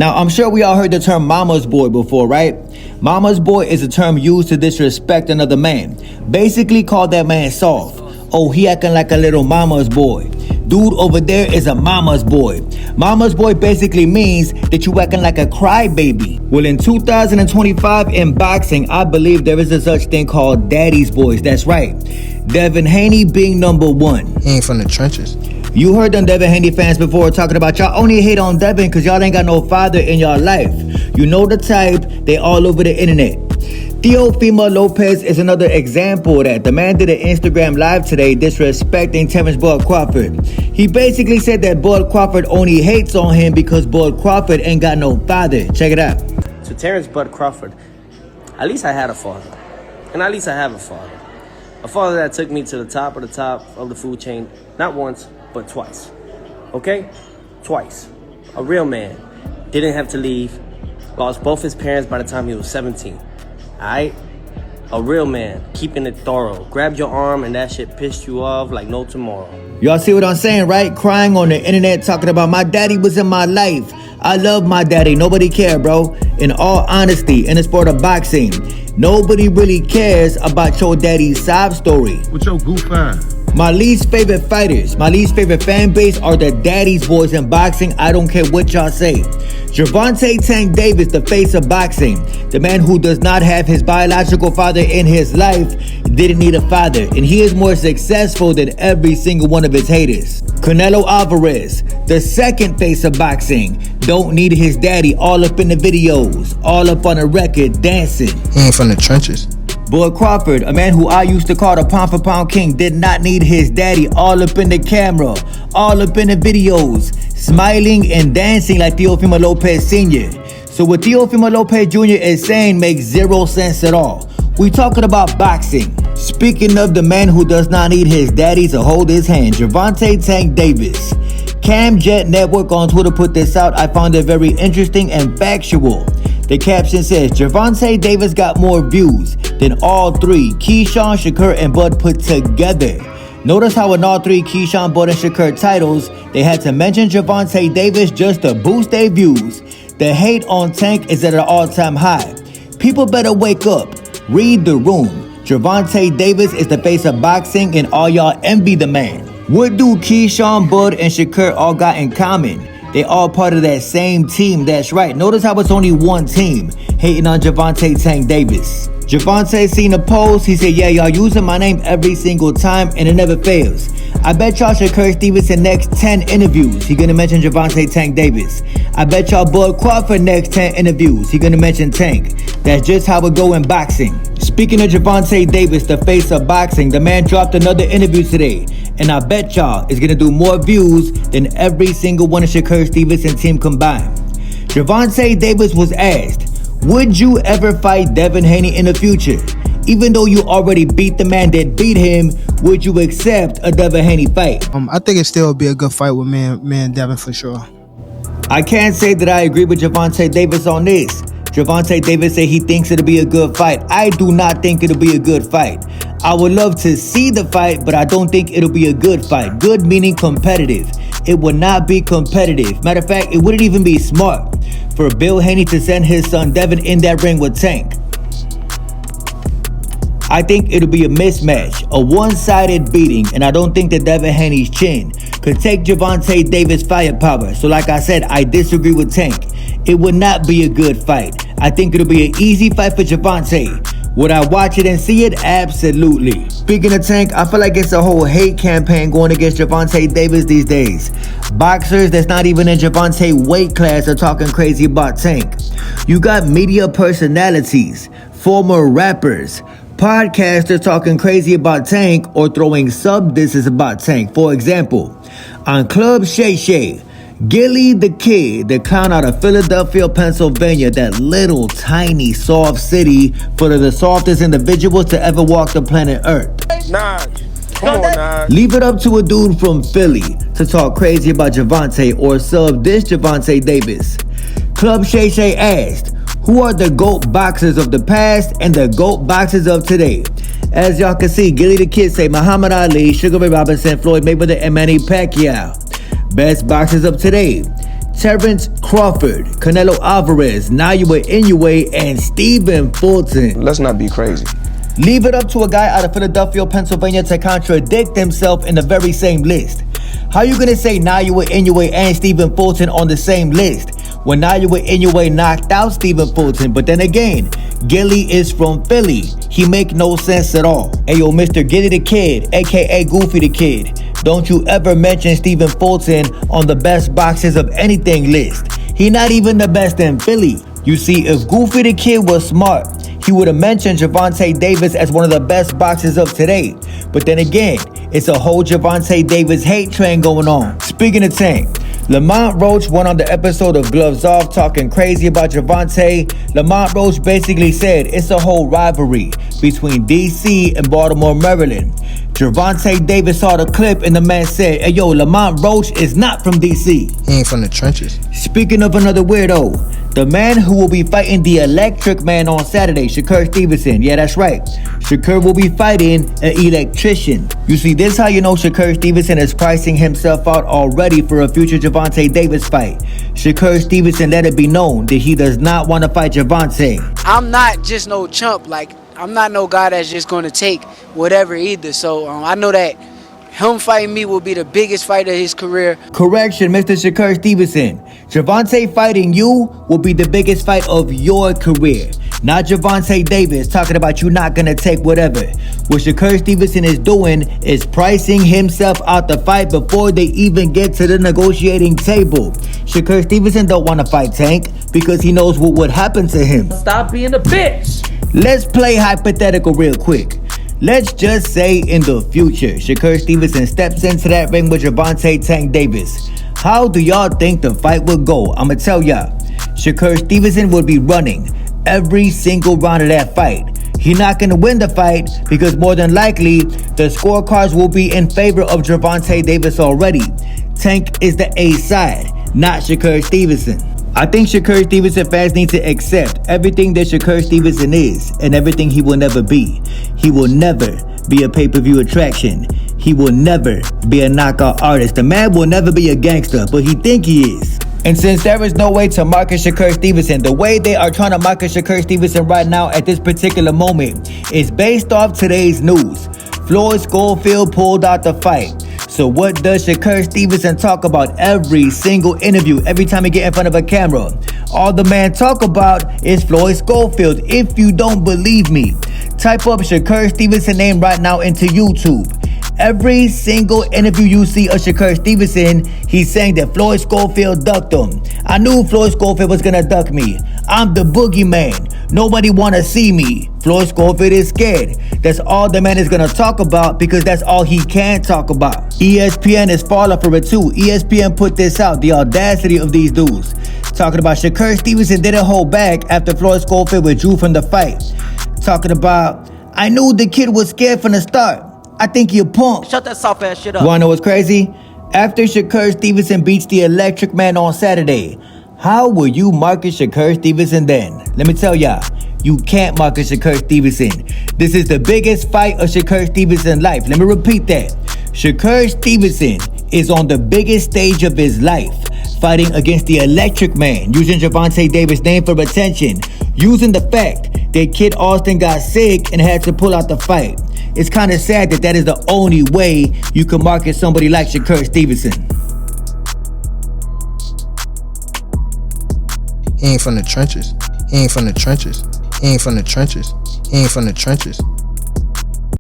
Now, I'm sure we all heard the term mama's boy before, right? Mama's boy is a term used to disrespect another man. Basically call that man soft. Oh, he acting like a little mama's boy. Dude over there is a mama's boy. Mama's boy basically means that you acting like a crybaby. Well, in 2025 in boxing, I believe there is a such thing called daddy's boys. That's right. Devin Haney being number one. He ain't from the trenches. You heard them Devin Haney fans before talking about y'all only hate on Devin because y'all ain't got no father in y'all life. You know the type, they all over the internet. Teofimo Lopez is another example of that. The man did an Instagram live today disrespecting Terrence Bud Crawford. He basically said that Bud Crawford only hates on him because Bud Crawford ain't got no father. Check it out. To Terrence Bud Crawford, at least I had a father. And at least I have a father. A father that took me to the top of the food chain, not once, but twice. Okay? Twice. A real man. Didn't have to leave. Lost both his parents by the time he was 17. Alright? A real man. Keeping it thorough. Grabbed your arm and that shit pissed you off like no tomorrow. Y'all see what I'm saying, right? Crying on the internet talking about my daddy was in my life. I love my daddy. Nobody care, bro. In all honesty, in the sport of boxing, nobody really cares about your daddy's sob story. What's your goof on? My least favorite fighters, my least favorite fan base are the daddy's boys in boxing. I don't care what y'all say. Gervonta Tank Davis, the face of boxing, the man who does not have his biological father in his life, didn't need a father, and he is more successful than every single one of his haters. Canelo Alvarez, the second face of boxing, don't need his daddy all up in the videos, all up on the record, dancing. He ain't from the trenches. Bud Crawford, a man who I used to call the pound for pound king, did not need his daddy all up in the camera, all up in the videos, smiling and dancing like Teofimo Lopez Sr. So what Teofimo Lopez Jr. is saying makes zero sense at all. We talking about boxing. Speaking of the man who does not need his daddy to hold his hand, Gervonta Tank Davis. Camjet Network on Twitter put this out. I found it very interesting and factual. The caption says, Gervonta Davis got more views than all three, Keyshawn, Shakur, and Bud put together. Notice how in all three Keyshawn, Bud, and Shakur titles, they had to mention Gervonta Davis just to boost their views. The hate on Tank is at an all-time high. People better wake up. Read the room. Gervonta Davis is the face of boxing and all y'all envy the man. What do Keyshawn, Bud, and Shakur all got in common? They all part of that same team, that's right. Notice how it's only one team hating on Gervonta Tank Davis. Gervonta seen a post, he said, yeah, y'all using my name every single time and it never fails. I bet y'all Shakur Stevenson next 10 interviews, he gonna mention Gervonta Tank Davis. I bet y'all Bud Crawford next 10 interviews, he gonna mention Tank. That's just how it go in boxing. Speaking of Gervonta Davis, the face of boxing, the man dropped another interview today. And I bet y'all is gonna do more views than every single one of Shakur Stevenson team combined. Gervonta Davis was asked, would you ever fight Devin Haney in the future? Even though you already beat the man that beat him, would you accept a Devin Haney fight? I think it still would be a good fight with me and Devin for sure. I can't say that I agree with Gervonta Davis on this. Gervonta Davis said he thinks it'll be a good fight. I do not think it'll be a good fight. I would love to see the fight, but I don't think it'll be a good fight. Good meaning competitive. It would not be competitive. Matter of fact, it wouldn't even be smart for Bill Haney to send his son Devin in that ring with Tank. I think it'll be a mismatch, a one-sided beating, and I don't think that Devin Haney's chin could take Gervonta Davis' firepower. So like I said, I disagree with Tank. It would not be a good fight. I think it'll be an easy fight for Gervonta. Would I watch it and see it? Absolutely. Speaking of Tank, I feel like it's a whole hate campaign going against Gervonta Davis these days. Boxers that's not even in Gervonta weight class are talking crazy about Tank. You got media personalities, former rappers, podcasters talking crazy about Tank or throwing sub-disses about Tank. For example, on Club Shay Shay, Gillie the Kid, the clown out of Philadelphia, Pennsylvania, that little tiny soft city full of the softest individuals to ever walk the planet Earth. Nah, come on, nah. Leave it up to a dude from Philly to talk crazy about Gervonta or sub diss Gervonta Davis. Club Shay Shay asked, who are the GOAT boxers of the past and the GOAT boxers of today? As y'all can see, Gillie the Kid say Muhammad Ali, Sugar Ray Robinson, Floyd Mayweather, and Manny Pacquiao. Best boxers of today: Terrence Crawford, Canelo Alvarez, Naoya Inoue, and Stephen Fulton. Let's not be crazy. Leave it up to a guy out of Philadelphia, Pennsylvania to contradict himself in the very same list. How you gonna say Naoya Inoue and Stephen Fulton on the same list when Naoya Inoue knocked out Stephen Fulton? But then again, Gillie is from Philly. He make no sense at all. Hey yo, Mr. Gillie the Kid, aka Goofy the Kid, don't you ever mention Stephen Fulton on the best boxers of anything list. He not even the best in Philly. You see, if Goofy the Kid was smart, he would have mentioned Gervonta Davis as one of the best boxers of today. But then again, it's a whole Gervonta Davis hate train going on. Speaking of Tank, Lamont Roach went on the episode of Gloves Off talking crazy about Gervonta. Lamont Roach basically said it's a whole rivalry between DC and Baltimore, Maryland. Gervonta Davis saw the clip and the man said, hey yo, Lamont Roach is not from DC. He ain't from the trenches. Speaking of another weirdo, the man who will be fighting the Electric Man on Saturday, Shakur Stevenson. Yeah, that's right. Shakur will be fighting an electrician. You see, this is how you know Shakur Stevenson is pricing himself out already for a future Gervonta Davis fight. Shakur Stevenson let it be known that he does not want to fight Gervonta. I'm not just no chump. Like, I'm not no guy that's just going to take whatever either. So I know that him fighting me will be the biggest fight of his career. Correction, Mr. Shakur Stevenson. Gervonta fighting you will be the biggest fight of your career. Not Gervonta Davis talking about you not going to take whatever. What Shakur Stevenson is doing is pricing himself out the fight before they even get to the negotiating table. Shakur Stevenson don't want to fight Tank because he knows what would happen to him. Stop being a bitch. Let's play hypothetical real quick. Let's just say in the future, Shakur Stevenson steps into that ring with Gervonta Tank Davis. How do y'all think the fight would go? I'ma tell y'all. Shakur Stevenson would be running every single round of that fight. He's not gonna win the fight because more than likely, the scorecards will be in favor of Gervonta Davis already. Tank is the A side, not Shakur Stevenson. I think Shakur Stevenson fans need to accept everything that Shakur Stevenson is and everything he will never be. He will never be a pay-per-view attraction. He will never be a knockout artist. The man will never be a gangster, but he think he is. And since there is no way to market Shakur Stevenson, the way they are trying to market Shakur Stevenson right now at this particular moment is based off today's news. Floyd Schofield pulled out the fight. So what does Shakur Stevenson talk about every single interview, every time he get in front of a camera? All the man talk about is Floyd Schofield. If you don't believe me, type up Shakur Stevenson name right now into YouTube. Every single interview you see of Shakur Stevenson, he's saying that Floyd Schofield ducked him. I knew Floyd Schofield was gonna duck me. I'm the boogeyman. Nobody wanna see me. Floyd Schofield is scared. That's all the man is gonna talk about because that's all he can talk about. ESPN is falling for it too. ESPN put this out, the audacity of these dudes. Talking about Shakur Stevenson didn't hold back after Floyd Schofield withdrew from the fight. Talking about, I knew the kid was scared from the start. I think you're punk. Shut that soft ass shit up. Wanna know what's crazy? After Shakur Stevenson beats the Electric Man on Saturday, how will you market Shakur Stevenson then? Let me tell y'all, you can't market Shakur Stevenson. This is the biggest fight of Shakur Stevenson's life. Let me repeat that. Shakur Stevenson is on the biggest stage of his life, fighting against the Electric Man, using Gervonta Davis' name for attention, using the fact that Kid Austin got sick and had to pull out the fight. It's kind of sad that that is the only way you can market somebody like Shakur Stevenson. He ain't from the trenches. He ain't from the trenches. He ain't from the trenches. He ain't from the trenches.